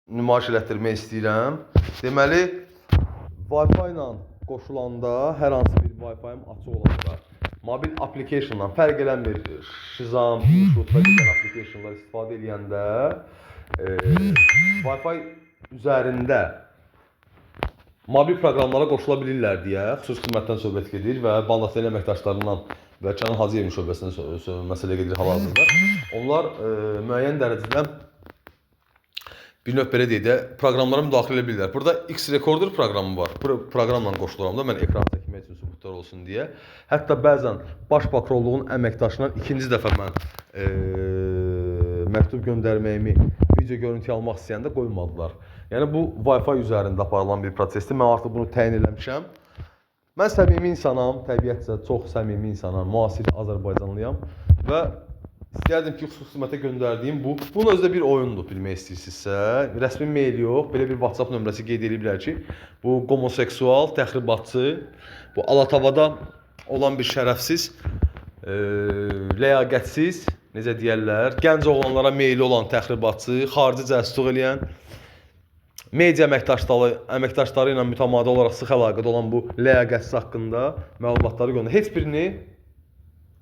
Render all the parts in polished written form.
nümayiş elətdirmək istəyirəm. Deməli, Wi-Fi ilə qoşulanda, hər hansı bir Wi-Fi-ım açıq olanda, mobil applicationdan fərq eləmir, Shazam, Shoot və digər applicationlar istifadə edəndə Wi-Fi üzərində mobil proqramlara qoşula bilirlər deyə xüsusi xidmətdən söhbət gedir və Bandatel əməkdaşlarından və Kənan Hacıyevin şöbəsindən məsələ gedir hal-hazırda. Onlar müəyyən dərəcədə bir növ belə deyək də proqramlara müdaxilə edə bilirlər. Burada X-Recorder proqramı var. Bu proqramla qoşuluram da mən ekran çəkmək üçün sübutlar olsun deyə. Hətta bəzən baş prokurorluğun əməkdaşından ikinci dəfə mən məktub göndərməyimi, video görüntü almaq istəyəndə qoymadılar. Yəni bu Wi-Fi üzərində aparılan bir prosesdir. Mən artıq bunu təyin eləmişəm. Mən səmimi insanam, təbiətcə çox səmimi insanam, müasir Azərbaycanlıyam və istəyərdim ki, xüsusi xidmətə göndərdiyim bunun özü də bir oyundur, bilmək istəyirsinizsə. Rəsmi mail yox, belə bir WhatsApp nömrəsi qeyd ediblər ki, bu homoseksual, təxribatçı, bu Alatavada olan bir şərəfsiz, ləyaqətsiz, necə deyərlər, gənc oğlanlara meyli olan təxribatçı, xarici cəsur eləyən, media əməkdaşları ilə mütəmadi olaraq sıx əlaqədə olan bu ləyaqətsiz haqqında məlumatları göndərir.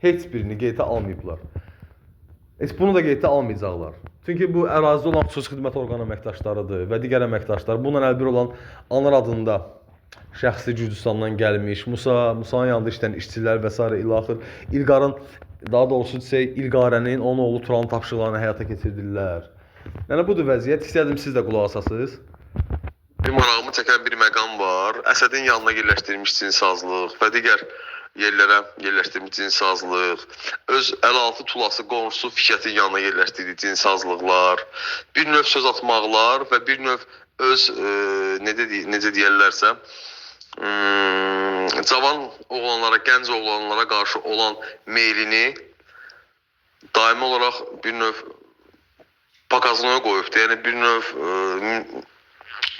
Heç birini qeydə almayıblar. Bunu da qeydə almayacaqlar. Çünki bu ərazidə olan xüsusi xidmət orqanı əməkdaşlarıdır və digər əməkdaşlar. Bununla əlbir olan Anar adında şəxsi Gürcüstandan gəlmiş, Musanın yanında işləyən işçilər və s. ilaxır. İlqarın, daha doğrusu İlqarənin, onun oğlu Turanın tapşırıqlarını həyata keçirdirlər. Yəni budur vəziyyət. İstəyərdim siz də qulaq asasınız. Bir marağımı çəkən bir məqam var. Əsədin yanına yerləşdirilmiş cinsazlıq və digər yerlərə yerləşdirilmiş cinsazlıq, öz 56 tulası qonşusu Fikətin yanına yerləşdirdiyi cinsazlıqlar, bir növ söz atmaqlar və bir növ öz necə deyərlərsə, cavan oğlanlara, gənc oğlanlara qarşı olan meylini daimi olaraq bir növ pakazlığa qoyubdur. Yəni bir növ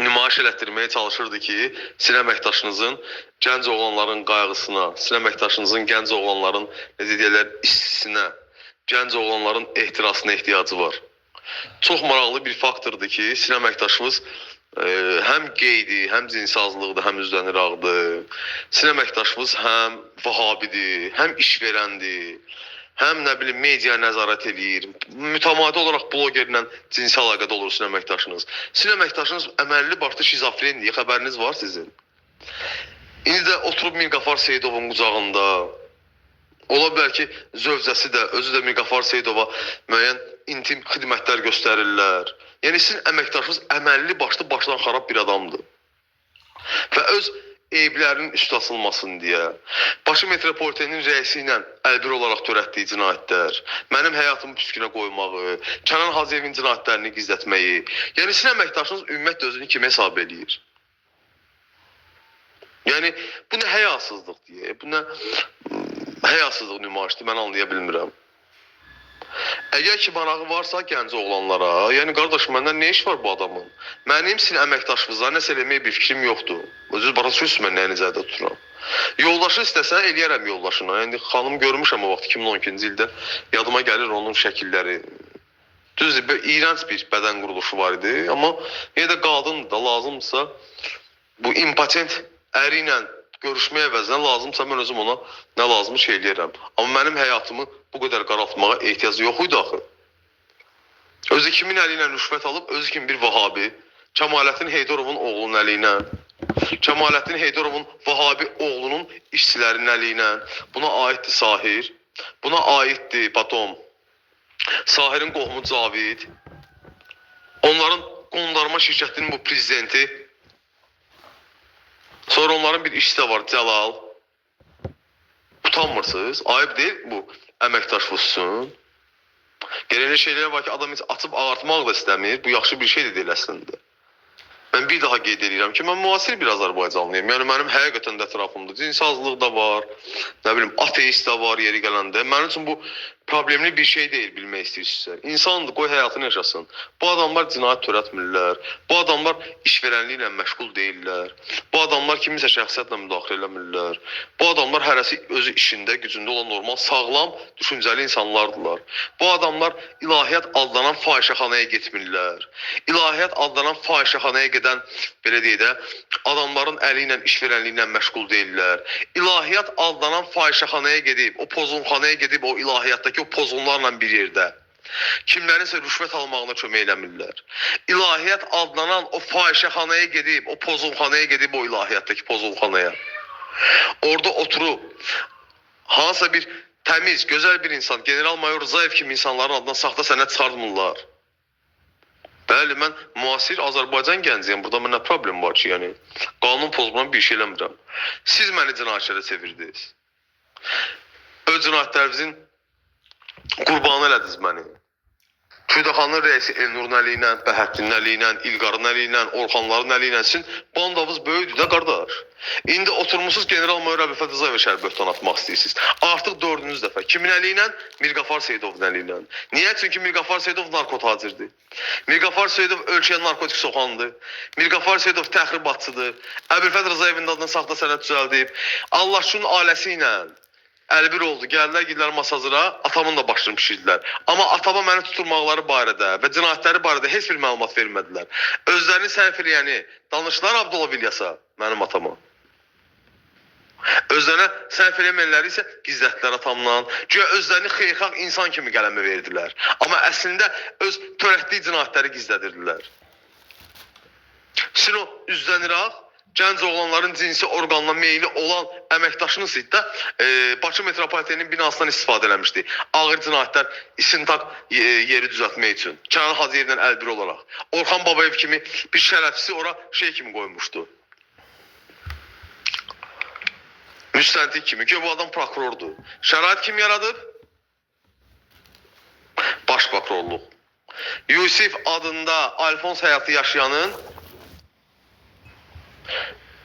nümayiş elətdirməyə çalışırdı ki, sizin əməkdaşınızın gənc oğlanların qayğısına, sizin əməkdaşınızın gənc oğlanların necə deyirlər, istisinə, gənc oğlanların ehtirasına ehtiyacı var. Çox maraqlı bir faktordur ki, sizin əməkdaşınız həm qeydi, həm cinsazlıqdır, həm üzdən iraqdır. Sizin əməkdaşınız həm vahabidir, həm işverəndir. Həm nə bilim media nəzarət edir. Mütəmadi olaraq blogerlə cinsi əlaqədə olur sizin əməkdaşınız. Sizin əməkdaşınız əməlli başlı şizofrendir, xəbəriniz var sizin. İndi də oturub Mirqafar Seyidovun qucağında. Ola bilər ki, zövcəsi də, özü də Mirqafar Seyidova müəyyən intim xidmətlər göstərirlər. Yəni sizin əməkdaşınız əməlli başlı başdan xarab bir adamdır. Və öz eyblərinin üst asılmasın deyə, Bakı Metropolitenin rəisi ilə əlbir olaraq törətdiyi cinayətlər, mənim həyatımı püskünə qoymağı, Kənan Hacıyevin cinayətlərini gizlətməyi, yəni sizin əməkdaşınız ümumiyyətlə özünü kim hesab edir? Yəni, bu nə həyasızlıq deyə, bu nə həyasızlıq nümayişdir, mən anlaya bilmirəm. Əgər ki, marağı varsa gənc oğlanlara, yəni qardaş, məndən nə iş var bu adamın? Mənim sizin əməkdaşınıza nəsə eləməyə bir fikrim yoxdur. Özünüz başa düşürsünüz mən nəyə nəzərdə tuturam. Yoldaşı istəsən eləyərəm yoldaşına. Yəni xanım görmüşəm o vaxt 2012-ci ildə. Yadıma gəlir onun şəkilləri. Düzdür, iyrənc bir bədən quruluşu var idi. Amma yenə də qadın da lazımdırsa bu impotent əri ilə görüşməyə əvəzdən lazımsa mən özüm ona nə lazımı şey eləyərəm. Amma mənim həyatımı bu qədər qaraltmağa ehtiyacı yox idi axı. Özü kimin əli ilə rüşvət alıb, özü kimi bir vahabi, Kəmaləddin Heydarovun oğlunun əli ilə, Kəmaləddin Heydarovun vahabi oğlunun işçilərinin əli ilə, buna aiddir Sahir, buna aiddir Batom, Sahirin qohumu Cavid, onların qondarma şirkətinin bu prezidenti, sonra onların bir işçisi də var, Cəlal. Utanmırsınız? Ayıb deyil bu əməkdaş vursun. Gələn şeylər var ki, adam heç açıb ağartmaq da istəmir. Bu yaxşı bir şey də deyil əslində. Mən bir daha qeyd edirəm ki, mən müasir bir Azərbaycanlıyım. Yəni mənim həqiqətən də ətrafımda cinsazlıq da var, nə bilim ateist də var yeri gələndə. Mənim üçün bu problemli bir şey deyil bilmək istəyirsinizsə. İnsandır, qoy həyatını yaşasın. Bu adamlar cinayət törətmirlər. Bu adamlar işverənliklə məşğul deyirlər. Bu adamlar kimisə şəxsiyyətlə müdaxilə eləmirlər. Bu adamlar hərəsi özü işində, gücündə olan normal, sağlam, düşüncəli insanlardılar. Bu adamlar ilahiyyat adlanan fahişəxanaya getmirlər. İlahiyyat adlanan fahişəxanaya gedən, belə deyək də, adamların əli ilə işverənliklə məşğul deyirlər. İlahiyyat adlanan fahişəxanaya gedib, o pozunxanaya gedib, o ilahiyyatdakı o pozunlarla bir yerdə kimlərinsə rüşvət almağına kömək eləmirlər. İlahiyyat adlanan o fahişəxanaya gedib, o pozunxanaya gedib, o ilahiyyatdakı pozunxanaya. Orada oturub, hansısa bir təmiz, gözəl bir insan, General-Mayor Rzayev kimi insanların adına saxta sənəd çıxartmırlar. Bəli, mən müasir Azərbaycan gənciyəm. Burada mənə problem var ki, yəni qanun pozmadan bir şey eləmirəm. Siz məni cinayətçilərə çevirdiniz. Öz cinayətlərinizin qurbanı elədiniz məni. Kürdəxanın rəisi Elnurun əli ilə, Bəhəddinin əli ilə, İlqarın əli ilə, Orxanların əli ilə sizin bandavız böyüdür də qardaş. İndi oturmusunuz General-Mayor Əbülfət Rzayev şəhər böhtan atmaq istəyirsiniz. Artıq 4-cü dəfə. Kimin əli ilə? Mirqafar Seyidovun əli ilə. Niyə? Çünki Mirqafar Seyidov narkotacirdir. Mirqafar Seyidov ölkəyə narkotik soxandır. Mirqafar Seyidov təxribatçıdır. Əbülfət Rzayevin adına saxta sənəd düzəldib. Allahşunun ailəsi ilə əlbir oldu. Gəldilər, gidilər masazıra, atamın da başını pişirdilər. Amma atama məni tutulmaqları barədə və cinayətləri barədə heç bir məlumat vermədilər. Özlərini sərf eləyəni danışdılar Abdullah İlyasa, mənim atama. Özlərinə sərf eləməyənləri isə gizlətdilər atamdan. Güya özlərini xeyirxah insan kimi qələmə verdilər. Amma əslində öz törətdiyi cinayətləri gizlədirdilər. Sizin o üzdən İraq, gənc oğlanların cinsi orqanına meyli olan əməkdaşınız da Bakı Metropoliteninin binasından istifadə eləmişdi. Ağır cinayətlər istintaq yeri düzəltmək üçün. Kənan Hacıyevlə əlbir olaraq. Orxan Babayev kimi bir şərəfçisi ora şey kimi qoymuşdu. Müstəntiq kimi ki, bu adam prokurordur. Şərait kim yaradıb? Baş prokurorluq. Yusif adında Alfons həyatı yaşayanın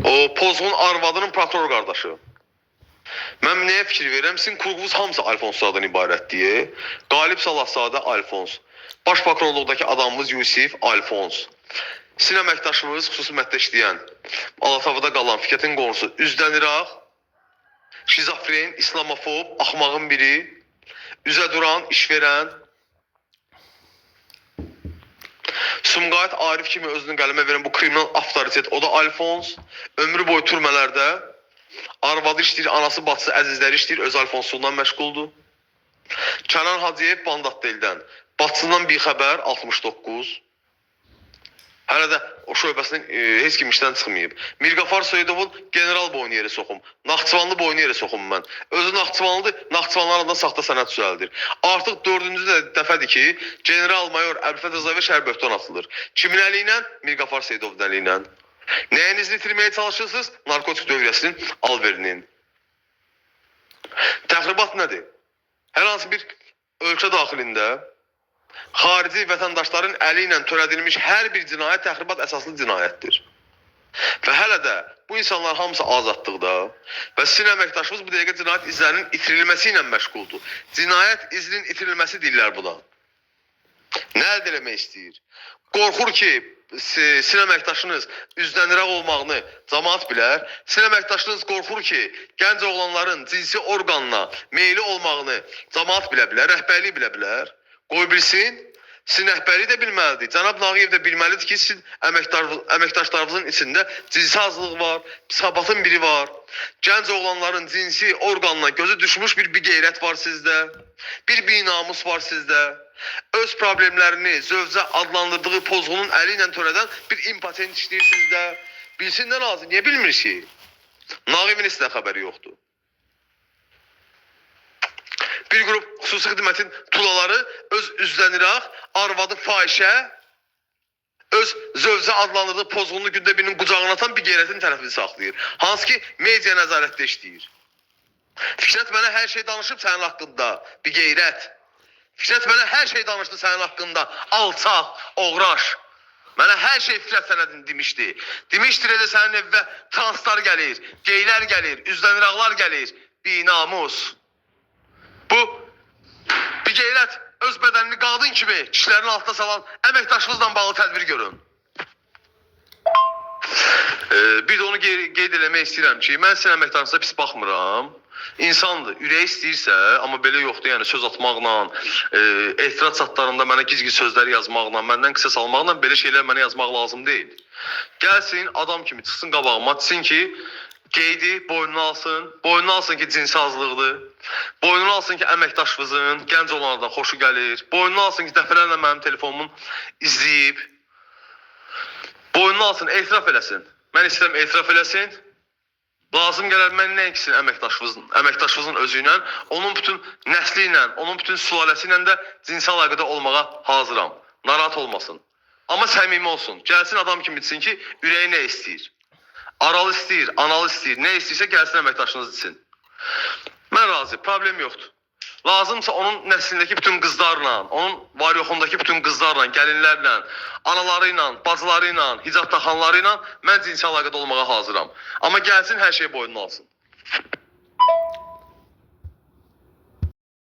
o pozğun arvadının prokuror qardaşı. Mən nəyə fikir verirəm? Sizin kurğunuz hamısı Alfonslardan ibarətdir. Qalib Salahzadə Alfons. Baş prokurorluqdakı adamımız Yusif Alfons. Sizin əməkdaşımız xüsusi mətdə işləyən, Alatavada qalan Fikətin qonusu üzdən İraq, şizofren, islamofob, axmağın biri, üzə duran, iş verən, Sumqayıt Arif kimi özünü qələmə verən bu kriminal avtoritet, o da Alfons. Ömrü boyu türmələrdə, arvadı işləyir, anası, bacısı, əzizləri işləyir, öz Alfonsluğundan məşğuldur. Kənan Hacıyev Bandat Deldən, bacısından bir xəbər, 69. Hələ də o şöbəsindən heç kim işdən çıxmayıb. Mirqafar Seyidovun general boynu yeri soxum, Naxçıvanlı boynu yeri soxum mən. Özü Naxçıvanlıdır, Naxçıvanların adına saxta sənəd düzəldir. Artıq 4-cü dəfədir ki, General-Mayor Əbülfət Rzayev şəhər böhtan atılır. Kimin əli ilə? Mirqafar Seyidovun əli ilə. Nəyinizi itirməyə çalışırsınız? Narkotik dövriyyəsinin alverinin. Təxribat nədir? Hər hansı bir ölkə daxilində xarici vətəndaşların əli ilə törədilmiş hər bir cinayət təxribat əsaslı cinayətdir. Və hələ də bu insanlar hamısı azadlıqda və sizin əməkdaşımız bu dəqiqə cinayət izlərinin itirilməsi ilə məşğuldur. Cinayət izinin itirilməsi deyirlər buna. Nə əldə eləmək istəyir? Qorxur ki, sizin əməkdaşınız üzdən İraq olmağını cəmaət bilər. Sizin əməkdaşınız qorxur ki, gənc oğlanların cinsi orqanına meyli olmağını cəmaət bilə bilər, rəhbərlik bilə bilər. Qoy bilsin, sizin rəhbərlik də bilməlidir. Cənab Nağıyev də bilməlidir ki, sizin əməkdaşlarınızın içində cinsi azlıq var, psixopatın biri var. Gənc oğlanların cinsi orqanına gözü düşmüş bir qeyrət var sizdə. Bir binamus var sizdə. Öz problemlərini zövcə adlandırdığı pozğunun əli ilə törədən bir impotent işləyir sizdə. Bilsin də nazir, niyə bilmir ki? Nağıyevin heç də xəbəri yoxdur. Bir qrup xüsusi xidmətin tulaları öz üzdən İraq, arvadı fahişə, öz zövcə adlandırdığı pozğunlu gündə birinin qucağına atan bir qeyrətin tərəfini saxlayır. Hansı ki, media nəzarətdə işləyir. Fikrət mənə hər şey danışıb sənin haqqında, bir qeyrət. Fikrət mənə hər şey danışdı sənin haqqında, alçaq, oğraş. Mənə hər şey Fikrət sənədini demişdi. Demişdir elə sənin evvə translar gəlir, geylər gəlir, üzdən İraqlar gəlir, binamus. Bu Bir qeyrət öz bədənini qadın kimi kişilərin altına salan əməkdaşınızla bağlı tədbir görün. Bir də onu qeyd eləmək istəyirəm ki, mən sizin əməkdaşınıza pis baxmıram. İnsandır, ürəyi istəyirsə, amma belə yoxdur, yəni söz atmaqla, etiraz çatlarında mənə giz-giz sözləri yazmaqla, məndən qısa salmaqla belə şeylər mənə yazmaq lazım deyil. Gəlsin, adam kimi çıxsın qabağıma, desin ki, qeydi boynuna alsın ki, cinsi azlıqdır, boynuna alsın ki, əməkdaşınızın gənc olanlardan xoşu gəlir, boynuna alsın ki, dəfələrlə mənim telefonumun izləyib, boynuna alsın, etiraf eləsin. Mən istəyirəm etiraf eləsin. Lazım gələr mən nəinkisin əməkdaşınızın özü ilə, onun bütün nəsli ilə, onun bütün sülaləsi ilə də cinsi əlaqədə olmağa hazıram. Narahat olmasın. Amma səmimi olsun. Gəlsin adam kimi desin ki, ürəyi nə istəyir? Aral istəyir, anal istəyir, nə istəyirsə gəlsin əməkdaşınız desin. Mən razı, problem yoxdur. Lazımsa onun nəslindəki bütün qızlarla, onun var-yoxundakı bütün qızlarla, gəlinlərlə, anaları ilə, bacıları ilə, hicab taxanları ilə mən cinsi əlaqədə olmağa hazıram. Amma gəlsin hər şey boynuna alsın.